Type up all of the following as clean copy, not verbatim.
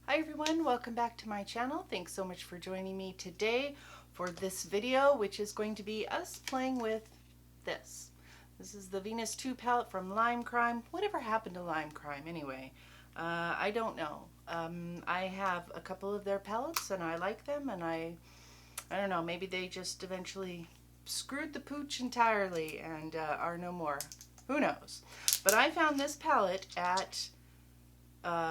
Hi everyone, welcome back to my channel. Thanks so much for joining me today for this video, which is going to be us playing with this. This is the Venus II palette from LimeCrime. Whatever happened to LimeCrime anyway? I don't know. I have a couple of their palettes and I like them, and I don't know, maybe they just eventually screwed the pooch entirely and are no more. Who knows? But I found this palette at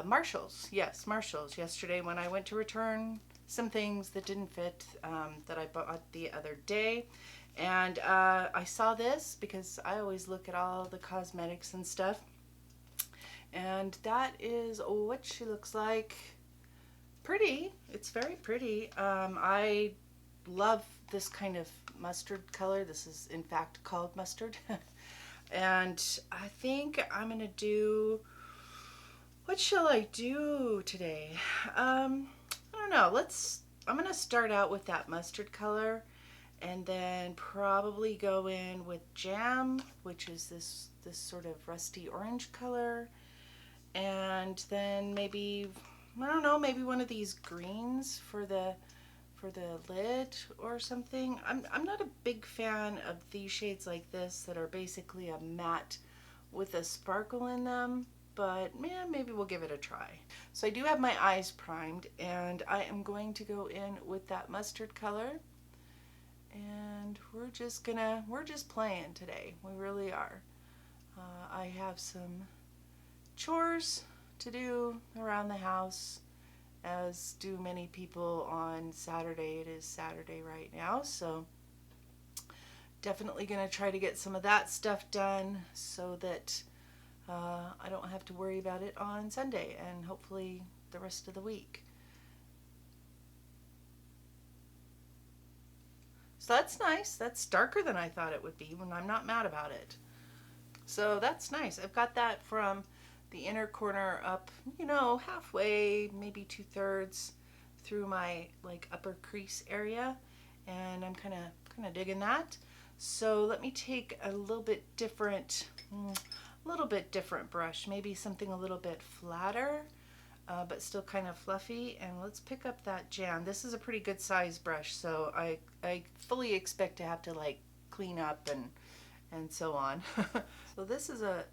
Marshall's. Yes, Marshall's yesterday when I went to return some things that didn't fit that I bought the other day. And I saw this because I always look at all the cosmetics and stuff. And that is what she looks like. Pretty. It's very pretty. I love this kind of mustard color. This is in fact called mustard. And I think I'm going to do, what shall I do today? I don't know. I'm going to start out with that mustard color and then probably go in with jam, which is this sort of rusty orange color. And then maybe, I don't know, maybe one of these greens for the lid or something. I'm not a big fan of these shades like this that are basically a matte with a sparkle in them, but man, maybe we'll give it a try. So I do have my eyes primed, and I am going to go in with that mustard color, and we're just playing today. We really are. I have some chores to do around the house, as do many people on Saturday. It is Saturday right now, so definitely going to try to get some of that stuff done so that I don't have to worry about it on Sunday and hopefully the rest of the week. So that's nice. That's darker than I thought it would be, when I'm not mad about it. So that's nice. I've got that from the inner corner up, halfway, maybe 2/3 through my upper crease area, and I'm kind of digging that. So let me take a little bit different brush, maybe something a little bit flatter, but still kind of fluffy, and let's pick up that jam. This is a pretty good size brush, so I fully expect to have to clean up and so on. So this is a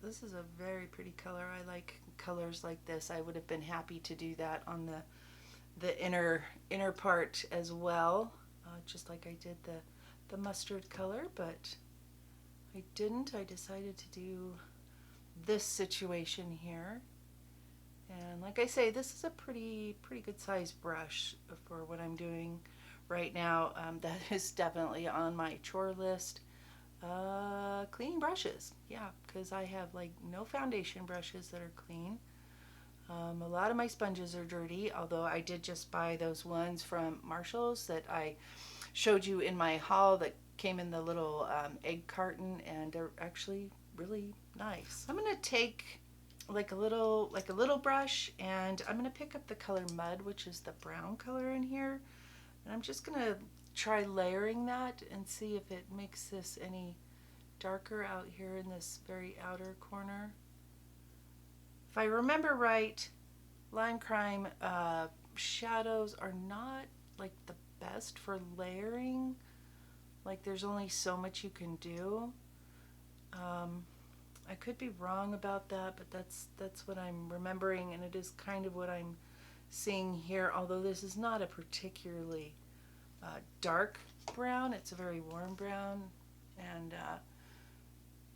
very pretty color. I like colors like this. I would have been happy to do that on the inner part as well, just like I did the mustard color, but I didn't. I decided to do this situation here. And like I say, this is a pretty good size brush for what I'm doing right now. That is definitely on my chore list. Clean brushes, yeah, because I have no foundation brushes that are clean. A lot of my sponges are dirty, although I did just buy those ones from Marshall's that I showed you in my haul that came in the little egg carton, and they're actually really nice. I'm gonna take a little brush, and I'm gonna pick up the color Mud, which is the brown color in here, and I'm just gonna try layering that and see if it makes this any darker out here in this very outer corner. If I remember right, LimeCrime shadows are not the best for layering. There's only so much you can do. I could be wrong about that, but that's what I'm remembering, and it is kind of what I'm seeing here, although this is not a particularly dark brown. It's a very warm brown, and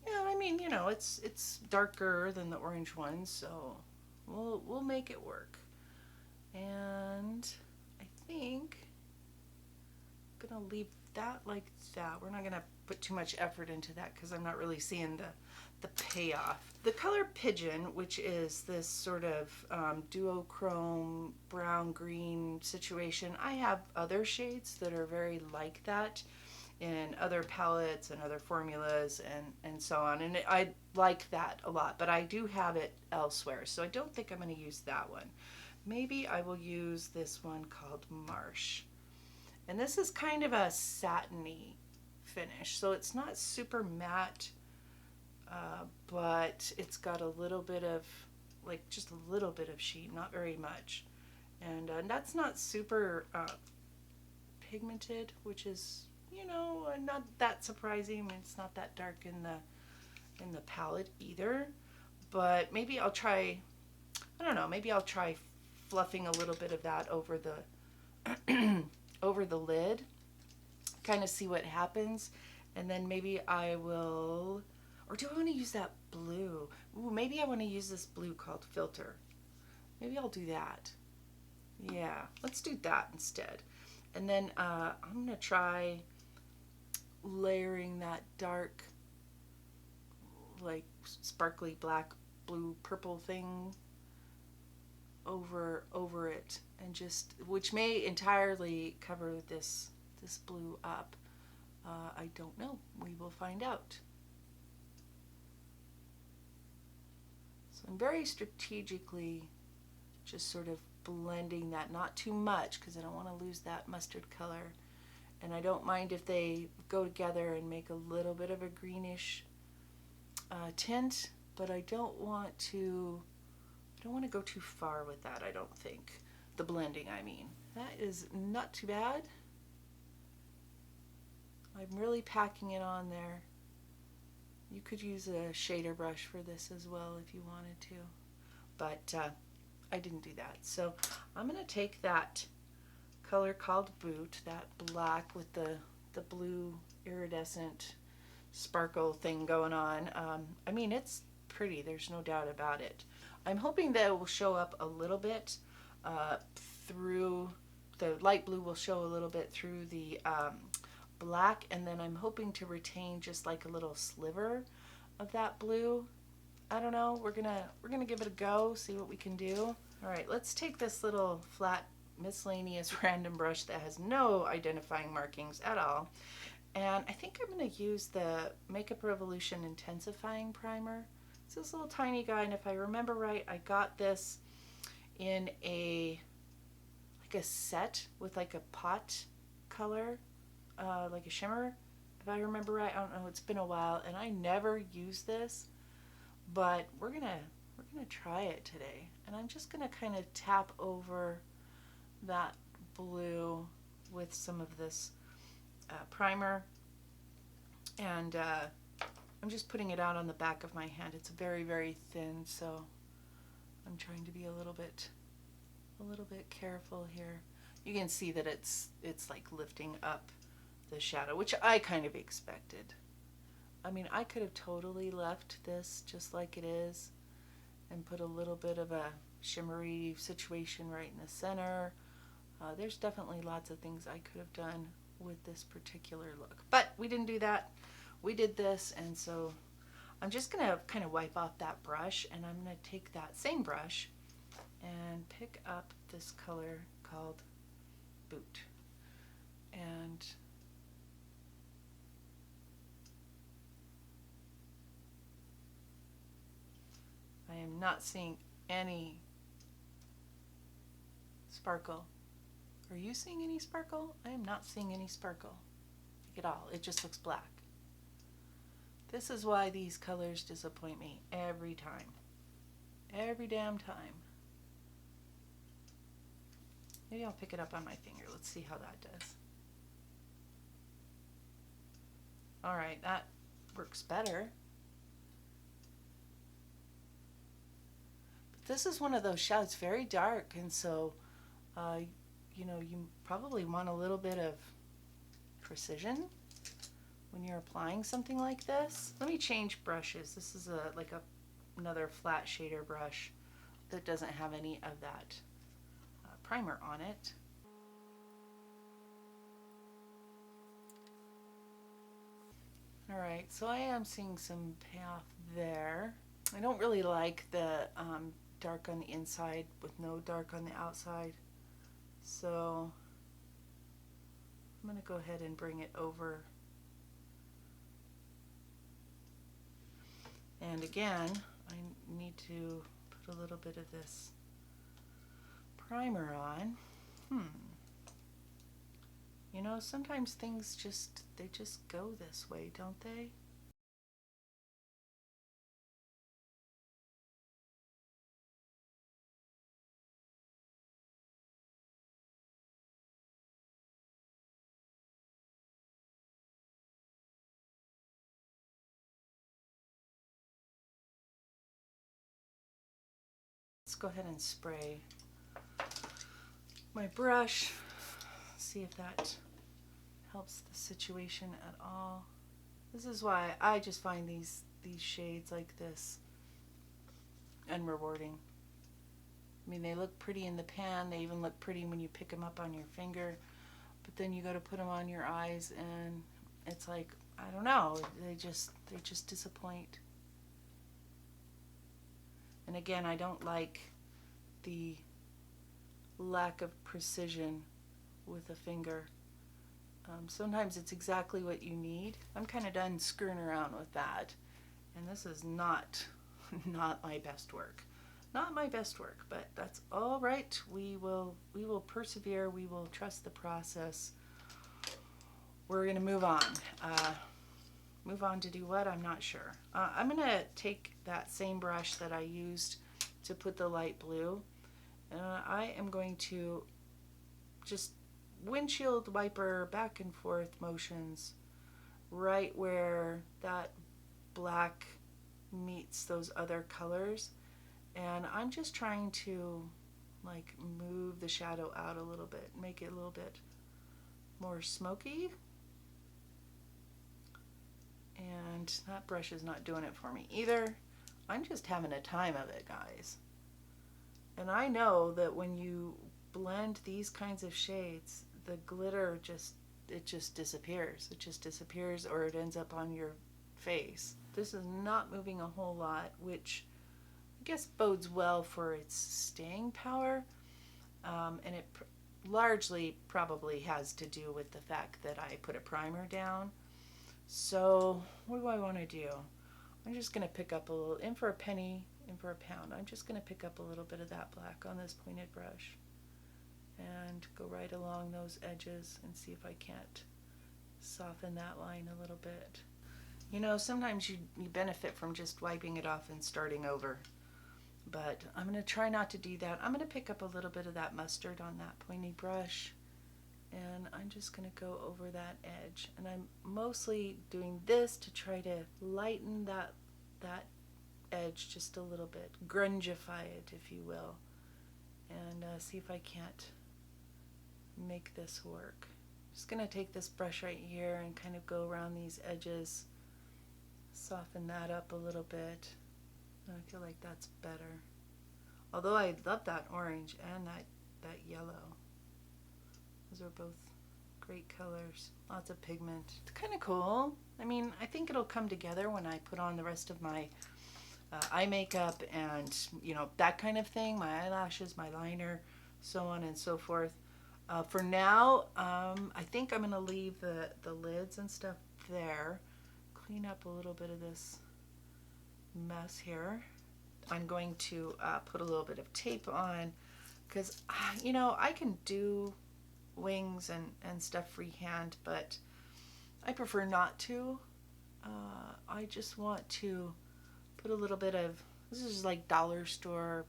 yeah, I mean, it's darker than the orange one, so we'll make it work. And I think I'm gonna leave that like that. We're not gonna put too much effort into that because I'm not really seeing the payoff. The color Pigeon, which is this sort of duochrome brown green situation, I have other shades that are very like that in other palettes and other formulas and so on, and I like that a lot, but I do have it elsewhere, so I don't think I'm going to use that one. Maybe I will use this one called Marsh, and this is kind of a satiny finish, so it's not super matte, but it's got a little bit of just a little bit of sheen, not very much, And that's not super pigmented, which is, you know, not that surprising. I mean, it's not that dark in the palette either. But maybe I'll try, I don't know, maybe I'll try fluffing a little bit of that over the over the lid, kind of see what happens. And then maybe I will, or do I want to use that blue? Ooh, maybe I want to use this blue called Filter. Maybe I'll do that. Yeah, let's do that instead. And then I'm going to try layering that dark, like sparkly black, blue, purple thing over it, and just, which may entirely cover this blue up. I don't know. We will find out. So I'm very strategically just sort of blending that, not too much because I don't want to lose that mustard color. And I don't mind if they go together and make a little bit of a greenish tint, but I don't want to go too far with that, I don't think. The blending, I mean. That is not too bad. I'm really packing it on there. You could use a shader brush for this as well if you wanted to, but I didn't do that. So I'm going to take that color called Boot, that black with the blue iridescent sparkle thing going on. I mean, it's pretty, there's no doubt about it. I'm hoping that it will show up a little bit through the light blue, will show a little bit through the black, and then I'm hoping to retain just like a little sliver of that blue. I don't know, we're gonna give it a go, see what we can do. All right, let's take this little flat miscellaneous random brush that has no identifying markings at all, and I think I'm going to use the Makeup Revolution Intensifying Primer. It's this little tiny guy, and if I remember right, I got this in a set with like a pot color, like a shimmer, if I remember right. I don't know, it's been a while, and I never used this, but we're gonna try it today. And I'm just gonna kind of tap over that blue with some of this primer, and I'm just putting it out on the back of my hand. It's very, very thin, so I'm trying to be a little bit careful here. You can see that it's like lifting up the shadow, which I kind of expected. I mean, I could have totally left this just like it is and put a little bit of a shimmery situation right in the center. There's definitely lots of things I could have done with this particular look, but we didn't do that. We did this, and so I'm just gonna kind of wipe off that brush, and I'm gonna take that same brush and pick up this color called Boot. And I am not seeing any sparkle. Are you seeing any sparkle? I am not seeing any sparkle like at all. It just looks black. This is why these colors disappoint me every time. Every damn time. Maybe I'll pick it up on my finger. Let's see how that does. All right, that works better. But this is one of those shadows, it's very dark, and so you know, you probably want a little bit of precision when you're applying something like this. Let me change brushes. This is another flat shader brush that doesn't have any of that primer on it. All right, so I am seeing some payoff there. I don't really like the dark on the inside with no dark on the outside. So I'm going to go ahead and bring it over. And again, I need to put a little bit of this primer on. You know, sometimes things just go this way, don't they? Let's go ahead and spray my brush, see if that helps the situation at all. This is why I just find these shades like this unrewarding. I mean, they look pretty in the pan, they even look pretty when you pick them up on your finger, but then you go to put them on your eyes and it's like, I don't know, they just disappoint. And again, I don't like the lack of precision with a finger. Sometimes it's exactly what you need. I'm kind of done screwing around with that, and this is not my best work. Not my best work, but that's all right. We will persevere. We will trust the process. We're going to move on. Move on to do what? I'm not sure. I'm going to take that same brush that I used to put the light blue, and I am going to just windshield wiper back and forth motions right where that black meets those other colors, and I'm just trying to like move the shadow out a little bit, make it a little bit more smoky. And that brush is not doing it for me either. I'm just having a time of it, guys. And I know that when you blend these kinds of shades, the glitter just disappears. It just disappears, or it ends up on your face. This is not moving a whole lot, which I guess bodes well for its staying power. And it largely probably has to do with the fact that I put a primer down. So what do I want to do? I'm just going to pick up a little, in for a penny, in for a pound. I'm just going to pick up a little bit of that black on this pointed brush and go right along those edges and see if I can't soften that line a little bit. You know, sometimes you benefit from just wiping it off and starting over, but I'm going to try not to do that. I'm going to pick up a little bit of that mustard on that pointy brush, and I'm just going to go over that edge. And I'm mostly doing this to try to lighten that edge just a little bit, grungify it, if you will, and see if I can't make this work. Just going to take this brush right here and kind of go around these edges, soften that up a little bit. I feel like that's better. Although I love that orange and that yellow. Those are both great colors. Lots of pigment. It's kind of cool. I mean, I think it'll come together when I put on the rest of my eye makeup and, you know, that kind of thing. My eyelashes, my liner, so on and so forth. For now, I think I'm going to leave the lids and stuff there. Clean up a little bit of this mess here. I'm going to put a little bit of tape on because, you know, I can do wings and stuff freehand, but I prefer not to. I just want to put a little bit of, this is like dollar store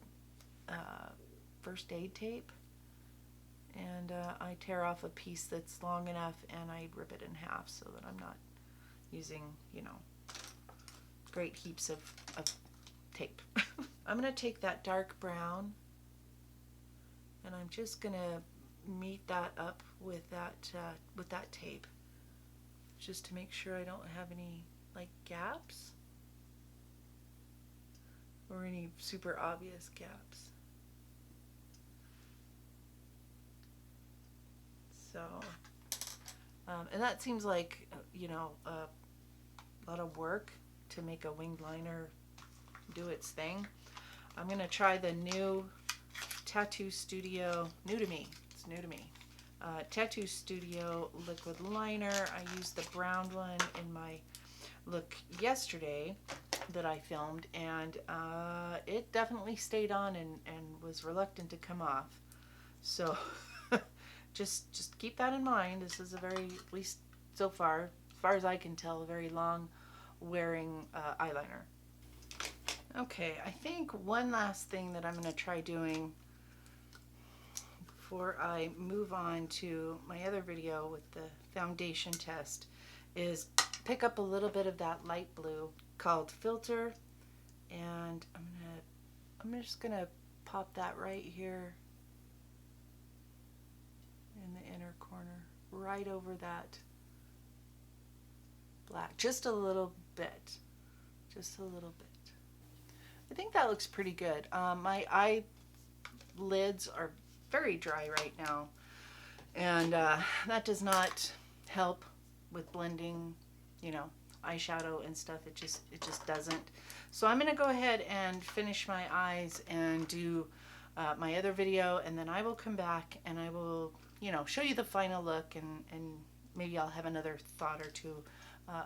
first aid tape, and I tear off a piece that's long enough and I rip it in half so that I'm not using, you know, great heaps of tape. I'm going to take that dark brown and I'm just going to meet that up with that tape, just to make sure I don't have any like gaps or any super obvious gaps. So, and that seems like, you know, a lot of work to make a winged liner do its thing. I'm going to try the new Tattoo Studio, new to me, it's new to me, Tattoo Studio liquid liner. I used the brown one in my look yesterday that I filmed, and it definitely stayed on and was reluctant to come off. So just keep that in mind. This is a very, at least so far, as far as I can tell, a very long wearing eyeliner. Okay, I think one last thing that I'm going to try doing before I move on to my other video with the foundation test is pick up a little bit of that light blue called Filter, and I'm just gonna pop that right here in the inner corner, right over that black, just a little bit, just a little bit. I think that looks pretty good. My eyelids are very dry right now, and that does not help with blending, you know, eyeshadow and stuff. It just doesn't. So I'm gonna go ahead and finish my eyes and do my other video, and then I will come back and I will, you know, show you the final look, and maybe I'll have another thought or two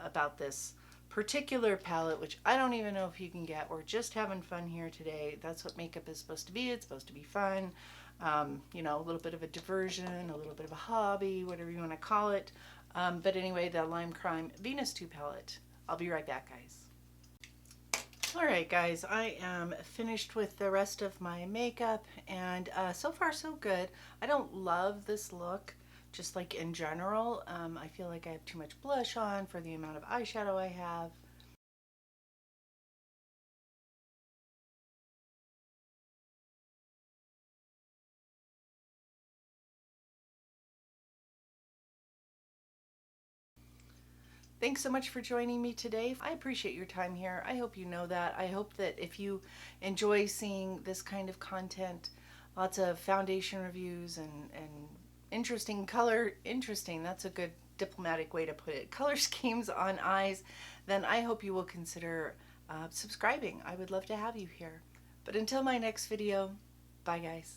about this particular palette, which I don't even know if you can get. We're just having fun here today. That's what makeup is supposed to be. It's supposed to be fun. You know, a little bit of a diversion, a little bit of a hobby, whatever you want to call it. But anyway, the LimeCrime Venus II palette. I'll be right back, guys. Alright guys, I am finished with the rest of my makeup, and so far so good. I don't love this look, just like in general. I feel like I have too much blush on for the amount of eyeshadow I have. Thanks so much for joining me today. I appreciate your time here. I hope you know that. I hope that if you enjoy seeing this kind of content, lots of foundation reviews and interesting color, that's a good diplomatic way to put it, color schemes on eyes, then I hope you will consider subscribing. I would love to have you here. But until my next video, bye guys.